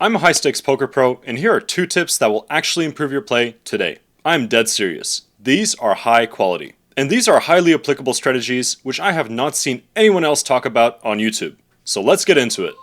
I'm a high stakes poker pro, and here are 2 tips that will actually improve your play today. I'm dead serious. These are high quality. And these are highly applicable strategies which I have not seen anyone else talk about on YouTube. So let's get into it.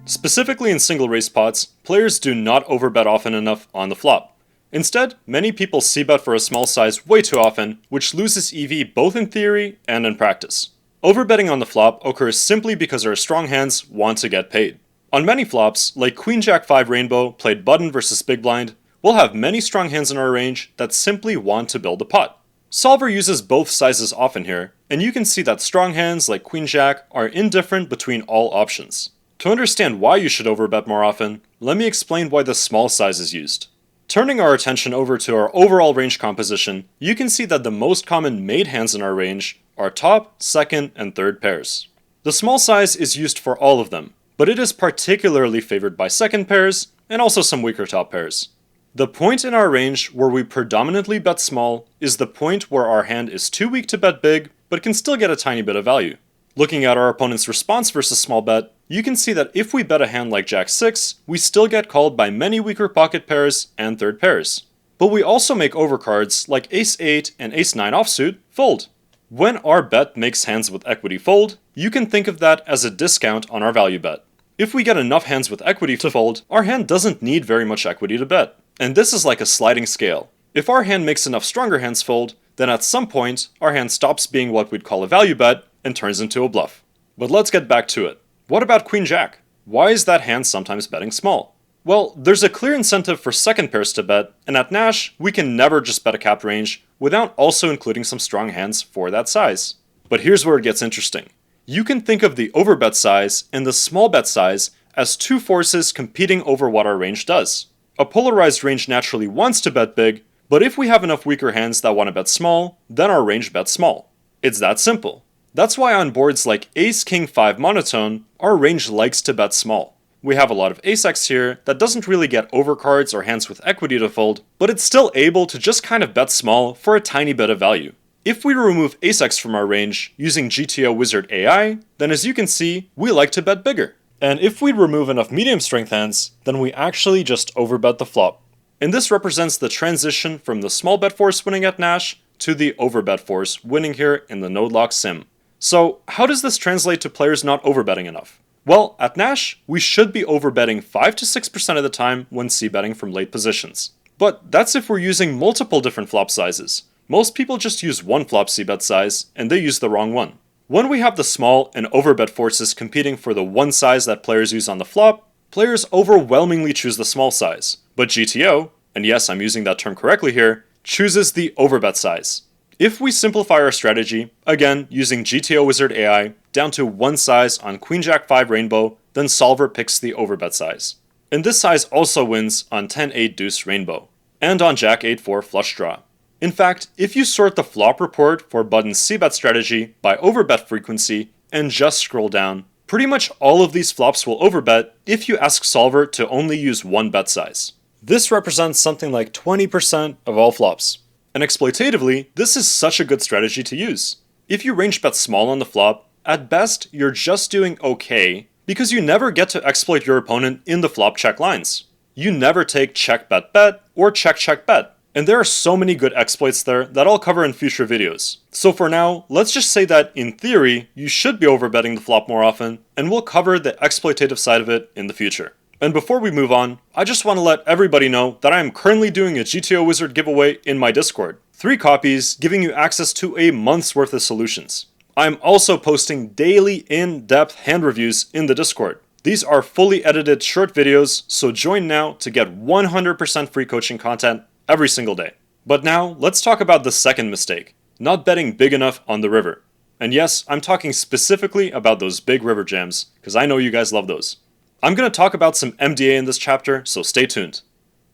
Specifically in single race pots, players do not overbet often enough on the flop. Instead, many people c-bet for a small size way too often, which loses EV both in theory and in practice. Overbetting on the flop occurs simply because our strong hands want to get paid. On many flops, like Queen Jack 5 Rainbow played button versus big blind, we'll have many strong hands in our range that simply want to build the pot. Solver uses both sizes often here, and you can see that strong hands like Queen Jack are indifferent between all options. To understand why you should overbet more often, let me explain why the small size is used. Turning our attention over to our overall range composition, you can see that the most common made hands in our range are top, second, and third pairs. The small size is used for all of them, but it is particularly favored by second pairs and also some weaker top pairs. The point in our range where we predominantly bet small is the point where our hand is too weak to bet big, but can still get a tiny bit of value. Looking at our opponent's response versus small bet, you can see that if we bet a hand like Jack 6, we still get called by many weaker pocket pairs and third pairs. But we also make overcards like Ace 8 and Ace 9 offsuit fold. When our bet makes hands with equity fold, you can think of that as a discount on our value bet. If we get enough hands with equity to fold, our hand doesn't need very much equity to bet. And this is like a sliding scale. If our hand makes enough stronger hands fold, then at some point, our hand stops being what we'd call a value bet and turns into a bluff. But let's get back to it. What about Queen Jack? Why is that hand sometimes betting small? Well, there's a clear incentive for second pairs to bet, and at Nash, we can never just bet a capped range without also including some strong hands for that size. But here's where it gets interesting. You can think of the overbet size and the small bet size as 2 forces competing over what our range does. A polarized range naturally wants to bet big, but if we have enough weaker hands that want to bet small, then our range bets small. It's that simple. That's why on boards like Ace King 5 monotone, our range likes to bet small. We have a lot of Ace-X here that doesn't really get overcards or hands with equity to fold, but it's still able to just kind of bet small for a tiny bit of value. If we remove Ace-X from our range using GTO Wizard AI, then as you can see, we like to bet bigger. And if we remove enough medium strength hands, then we actually just overbet the flop. And this represents the transition from the small bet force winning at Nash to the overbet force winning here in the node lock sim. So how does this translate to players not overbetting enough? Well, at Nash, we should be overbetting 5 to 6% of the time when c-betting from late positions. But that's if we're using multiple different flop sizes. Most people just use one flop c-bet size, and they use the wrong one. When we have the small and overbet forces competing for the one size that players use on the flop, players overwhelmingly choose the small size. But GTO, and yes, I'm using that term correctly here, chooses the overbet size. If we simplify our strategy, again using GTO Wizard AI, down to one size on Queen Jack 5 Rainbow, then Solver picks the overbet size. And this size also wins on 10-8 Deuce Rainbow, and on Jack 8-4 Flush Draw. In fact, if you sort the flop report for Button's c-bet strategy by overbet frequency and just scroll down, pretty much all of these flops will overbet if you ask Solver to only use one bet size. This represents something like 20% of all flops. And exploitatively, this is such a good strategy to use. If you range bet small on the flop, at best you're just doing okay because you never get to exploit your opponent in the flop check lines. You never take check bet bet or check check bet. And there are so many good exploits there that I'll cover in future videos. So for now, let's just say that in theory, you should be overbetting the flop more often, and we'll cover the exploitative side of it in the future. And before we move on, I just want to let everybody know that I am currently doing a GTO Wizard giveaway in my Discord. 3 copies giving you access to a month's worth of solutions. I'm also posting daily in-depth hand reviews in the Discord. These are fully edited short videos, so join now to get 100% free coaching content every single day. But now, let's talk about the second mistake, not betting big enough on the river. And yes, I'm talking specifically about those big river jams, because I know you guys love those. I'm going to talk about some MDA in this chapter, so stay tuned.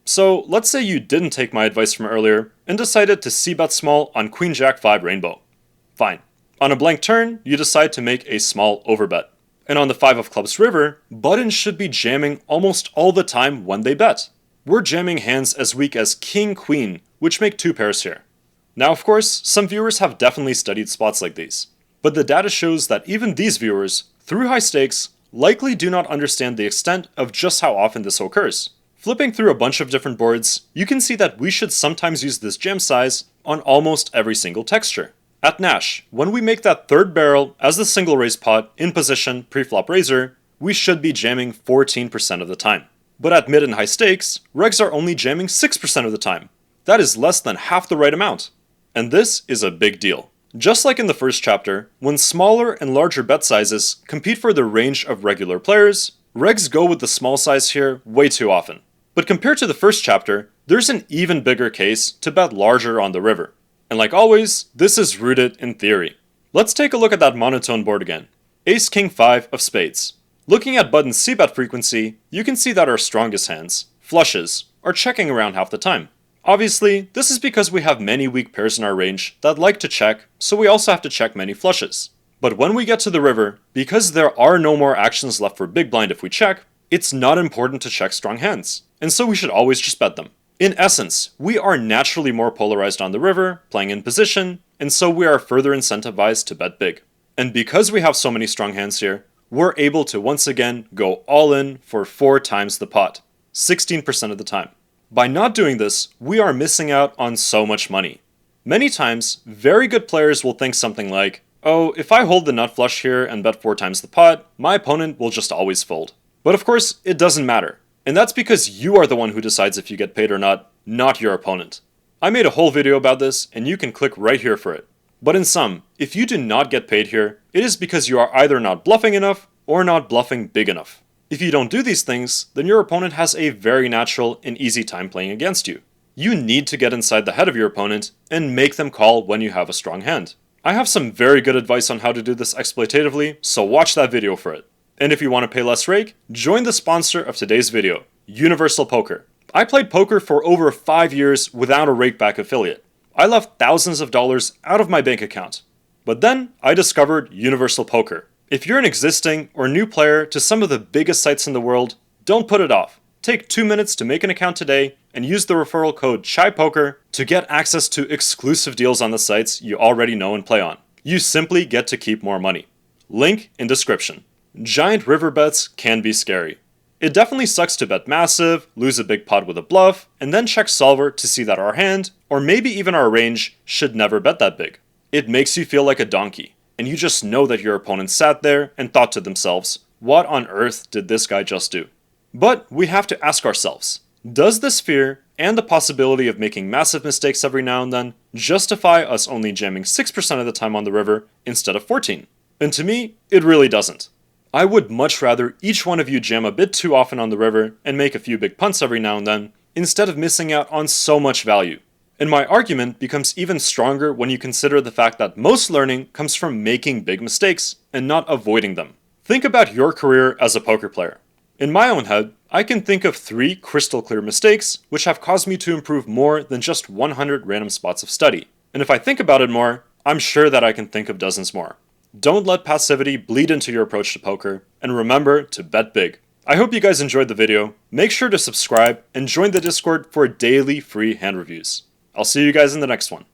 So let's say you didn't take my advice from earlier and decided to c-bet small on Queen Jack 5 Rainbow. Fine. On a blank turn, you decide to make a small overbet. And on the 5 of clubs river, buttons should be jamming almost all the time when they bet. We're jamming hands as weak as King Queen, which make 2 pairs here. Now of course, some viewers have definitely studied spots like these. But the data shows that even these viewers, through high stakes likely do not understand the extent of just how often this occurs. Flipping through a bunch of different boards, you can see that we should sometimes use this jam size on almost every single texture. At Nash, when we make that third barrel as the single raise pot in position pre-flop raiser, we should be jamming 14% of the time. But at mid and high stakes, regs are only jamming 6% of the time. That is less than half the right amount. And this is a big deal. Just like in the first chapter, when smaller and larger bet sizes compete for the range of regular players, regs go with the small size here way too often. But compared to the first chapter, there's an even bigger case to bet larger on the river. And like always, this is rooted in theory. Let's take a look at that monotone board again. Ace King 5 of spades. Looking at button c-bet frequency, you can see that our strongest hands, flushes, are checking around half the time. Obviously, this is because we have many weak pairs in our range that like to check, so we also have to check many flushes. But when we get to the river, because there are no more actions left for big blind if we check, it's not important to check strong hands, and so we should always just bet them. In essence, we are naturally more polarized on the river, playing in position, and so we are further incentivized to bet big. And because we have so many strong hands here, we're able to once again go all in for 4 times the pot, 16% of the time. By not doing this, we are missing out on so much money. Many times, very good players will think something like, oh, if I hold the nut flush here and bet 4 times the pot, my opponent will just always fold. But of course, it doesn't matter. And that's because you are the one who decides if you get paid or not your opponent. I made a whole video about this, and you can click right here for it. But in sum, if you do not get paid here, it is because you are either not bluffing enough or not bluffing big enough. If you don't do these things, then your opponent has a very natural and easy time playing against you. You need to get inside the head of your opponent and make them call when you have a strong hand. I have some very good advice on how to do this exploitatively, so watch that video for it. And if you want to pay less rake, join the sponsor of today's video, Universal Poker. I played poker for over 5 years without a rakeback affiliate. I left thousands of dollars out of my bank account. But then I discovered Universal Poker. If you're an existing or new player to some of the biggest sites in the world, don't put it off. Take 2 minutes to make an account today and use the referral code CHAIPOKER to get access to exclusive deals on the sites you already know and play on. You simply get to keep more money. Link in description. Giant river bets can be scary. It definitely sucks to bet massive, lose a big pot with a bluff, and then check solver to see that our hand, or maybe even our range, should never bet that big. It makes you feel like a donkey, and you just know that your opponent sat there and thought to themselves, what on earth did this guy just do? But we have to ask ourselves, does this fear and the possibility of making massive mistakes every now and then justify us only jamming 6% of the time on the river instead of 14%? And to me, it really doesn't. I would much rather each one of you jam a bit too often on the river and make a few big punts every now and then, instead of missing out on so much value. And my argument becomes even stronger when you consider the fact that most learning comes from making big mistakes and not avoiding them. Think about your career as a poker player. In my own head, I can think of 3 crystal clear mistakes which have caused me to improve more than just 100 random spots of study. And if I think about it more, I'm sure that I can think of dozens more. Don't let passivity bleed into your approach to poker, and remember to bet big. I hope you guys enjoyed the video. Make sure to subscribe and join the Discord for daily free hand reviews. I'll see you guys in the next one.